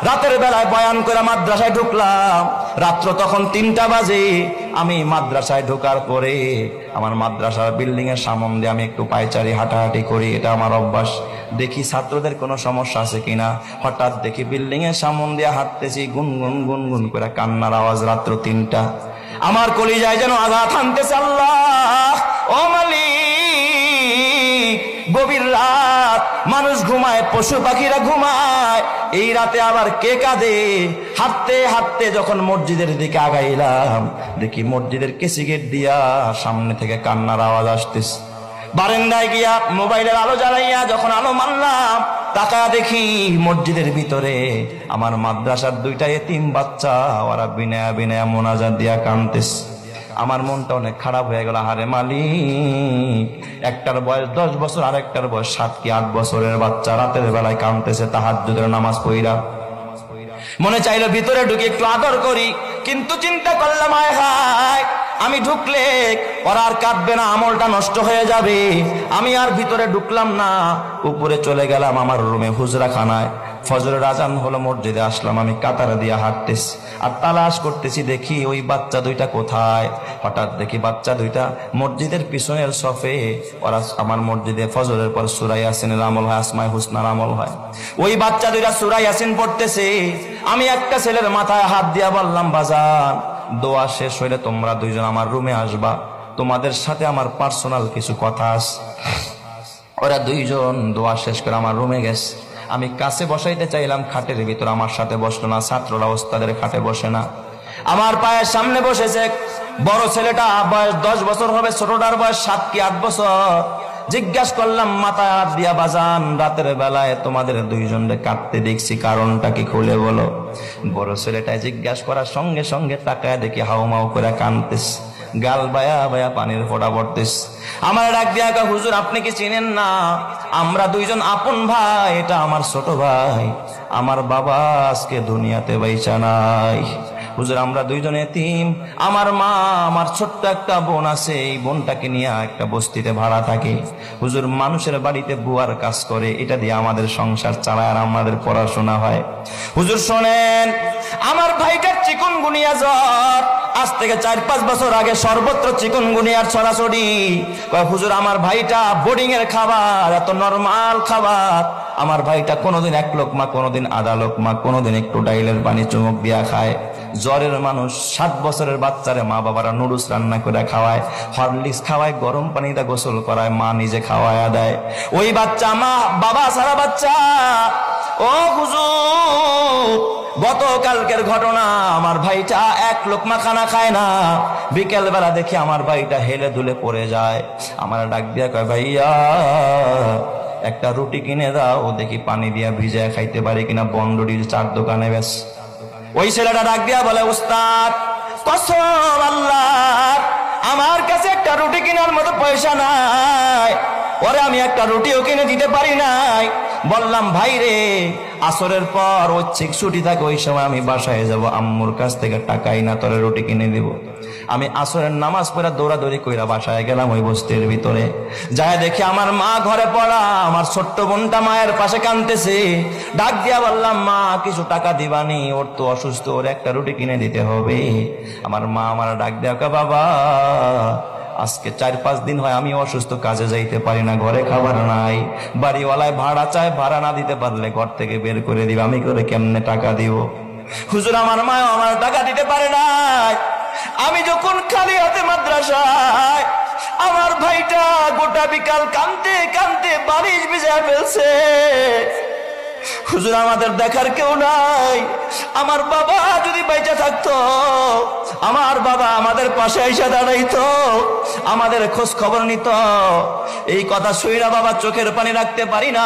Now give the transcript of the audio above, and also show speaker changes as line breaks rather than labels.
রাতের বেলায় বয়ান করে মাদ্রাসায় ঢুকলাম, রাত্র তখন 3টা বাজে। আমি মাদ্রাসায় ঢোকার পরে আমার মাদ্রাসার বিল্ডিং এর সামনে দিয়ে আমি একটু পায়চারি হাঁটাহাঁটি করি, এটা আমার অভ্যাস। দেখি ছাত্রদের কোনো সমস্যা আছে কিনা। হঠাৎ দেখি বিল্ডিং এর সামনে দিয়ে হাঁটতেছি, গুনগুন গুনগুন করে কান্নার আওয়াজ। রাত্র 3টা, আমার কলিজায় যেন আঘাত হানতেছে। আল্লাহ, ও মালিক, গভীর রাত, মানুষ ঘুমায়, পশু পাখিরা ঘুমায়, এই রাতে আবার কে কাঁদে? হাঁটতে হাঁটতে যখন মসজিদের দিকে আগাইলাম, দেখি মসজিদের কেসি গেট দিয়া সামনে থেকে কান্নার আওয়াজ আসতেছে। বারান্দায় গিয়া মোবাইলের আলো জ্বালাইয়া যখন আলো মারলাম, তাকায়া দেখি মসজিদের ভিতরে আমার মাদ্রাসার 2টা এতিম বাচ্চা, ওরা বিনয়া বিনয়া মোনাজাত দিয়া কাঁদতেছে। আমার মনটা অনেক খারাপ হয়ে গেল। আরে মালিক, একটার বয়স 10 বছর, আর একটার বয়স 7 কি 8 বছরের বাচ্চা, রাতের বেলায় কাঁদতেছে তাহাজ্জুদের নামাজ পড়া। মনে চাইলো ভিতরে ঢুকে একটু আদর করি, কিন্তু চিন্তা করলাম আয় হায়, আমি ঢুকলে ওরা আর কাঁদবে না, আমলটা নষ্ট হয়ে যাবে। আমি আর ভিতরে ঢুকলাম না, উপরে চলে গেলাম আমার রুমে, হুজরা খানায়। ফজরের আজান হলো, মসজিদে আসলাম। আমি কাতারা দিয়ে হাঁটতেছি আর তালাশ করতেছি, দেখি ওই বাচ্চা 2টা কোথায়। হঠাৎ দেখি বাচ্চা 2টা মসজিদের পিছনের সফে, ওরা আমার মসজিদে ফজরের পর সূরা ইয়াসিনের আমল হয়, আসমায়ে হুসনার আমল হয়। ওই বাচ্চা 2টা সূরা ইয়াসিন পড়তেছে। আমি একটা ছেলের মাথায় হাত দিয়া বললাম, বাজান, দোয়া শেষ হইলে তোমরা 2জন আমার রুমে আসবা, তোমাদের সাথে আমার পার্সোনাল কিছু কথা আছে। ওরা 2জন দোয়া শেষ করে আমার রুমে গেছে। আমি কাছে বসাইতে চাইলাম খাটের ভিতর, আমার সাথে বসলো না। ছাত্ররা ওস্তাদের খাটে বসে না, আমার পায়ের সামনে বসেছে। বড় ছেলেটা বয়স 10 বছর হবে, ছোটটার বয়স 7 কি 8 বছর। জিজ্ঞাসা করলাম মাথায় হাত দিয়া, বাজান, রাতের বেলায় তোমাদের 2জনকে কাঁদতে দেখছি, কারণটা কি খুলে বলো। বড় ছেলেটা জিজ্ঞাসা করার সঙ্গে সঙ্গে তাকায় দেখি হাউমাউ করে কাঁদতেছে, গাল বায়া বায়া পানির ফোঁটা পড়তেছে। আমার ডাক দিয়া কয়, হুজুর আপনি কি চিনেন না? আমরা 2জন আপন ভাই, এটা আমার ছোট ভাই, আমার বাবা আজকে দুনিয়াতে বাইচা নাই। হুজুর আমরা 2জন এতিম, আমার মা, আমার ছোট্ট একটা বোন আছে, এই বোনটাকে নিয়ে একটা বস্তিতে ভাড়া থাকে। হুজুর মানুষের বাড়িতে বুয়ার কাজ করে, এটা দিয়ে আমাদের সংসার চালায় আর আমাদের পড়াশোনা হয়। হুজুর শোনেন, আমার ভাইটার চিকুনগুনিয়া জ্বর, আজ থেকে 4-5 বছর আগে সর্বত্র চিকুনগুনিয়ার ছড়াছড়ি। কয় হুজুর আমার ভাইটা বোর্ডিং এর খাবার, এত নরমাল খাবার আমার ভাইটা কোনোদিন 1 লোকমা, কোনোদিন আধা লোকমা, কোনোদিন একটু ডাইলের পানি চুমুক দিয়া খায়। জ্বরের মানুষ 7 বছরের বাচ্চারে মা বাবারা নুডলস রান্না করে খাওয়ায়, হরলিক্স খাওয়ায়, গরম পানিতে গোসল করায়, মা নিজে খাওয়ায়া দেয়। ওই বাচ্চা মা বাবা সারা বাচ্চা। ও হুজুর, গতকালকের ঘটনা, আমার ভাইটা 1 লোকমা খানা খায় না। বিকেল বেলা দেখি আমার ভাইটা হেলে দুলে পড়ে যায়। আমার ডাক দিয়া কয়, ভাইয়া একটা রুটি কিনে দাও, দেখি পানি দিয়া ভিজায় খাইতে পারি কিনা, বন্ডডির 4 দোকানে বেশ। ওই ছেলেটা ডাক দিয়া বলে, উস্তাদ কসম আল্লাহর, আমার কাছে একটা রুটি কেনার মতো পয়সা নাই, ওরে আমি একটা রুটিও কিনে দিতে পারি নাই। বললাম ভাই রে, আসরের পর ঐচ্ছিক ছুটি থাকে, ওই সময় আমি বাসায় যাব, আম্মুর কাছ থেকে টাকাই না, তোরে রুটি কিনে দিব। আমি আসরের নামাজ পড়া দৌড়াদৌড়ি কইরা বাসায় গেলাম। ওই বস্তির ভিতরে যায় দেখি আমার মা ঘরে পড়া, আমার ছোট্ট বোনটা মায়ের পাশে কাঁদতেছে। ডাক দিয়া বললাম, মা কিছু টাকা দিবানি, ওর তো অসুস্থ, ওর একটা রুটি কিনে দিতে হবে। আমার মা আমার ডাক দিয়া কয়, বাবা আজকে 4-5 দিন হয় আমি অসুস্থ, কাজে যাইতে পারি না, ঘরে খাবার নাই, বাড়িওয়ালায় ভাড়া চায়, ভাড়া না দিতে পারলে ঘর থেকে বের করে দিবে, আমি করে কেমনে টাকা দিব। হুজুর আমার মা আমার টাকা দিতে পারে নাই। আমি যখন খালি হাতে মাদ্রাসায়, আমার ভাইটা গোটা বিকাল কাঁদতে কাঁদতে বালিশ ভিজে ফেলছে। হুজুর আমাদের দেখার কেউ নাই, আমার বাবা যদি বেঁচে থাকতো, আমার বাবা আমাদের পাশে এসে দাঁড়াইতো, আমাদের খোঁজ খবর নিত। এই কথা শুইরা বাবা চোখের পানি রাখতে পারি না।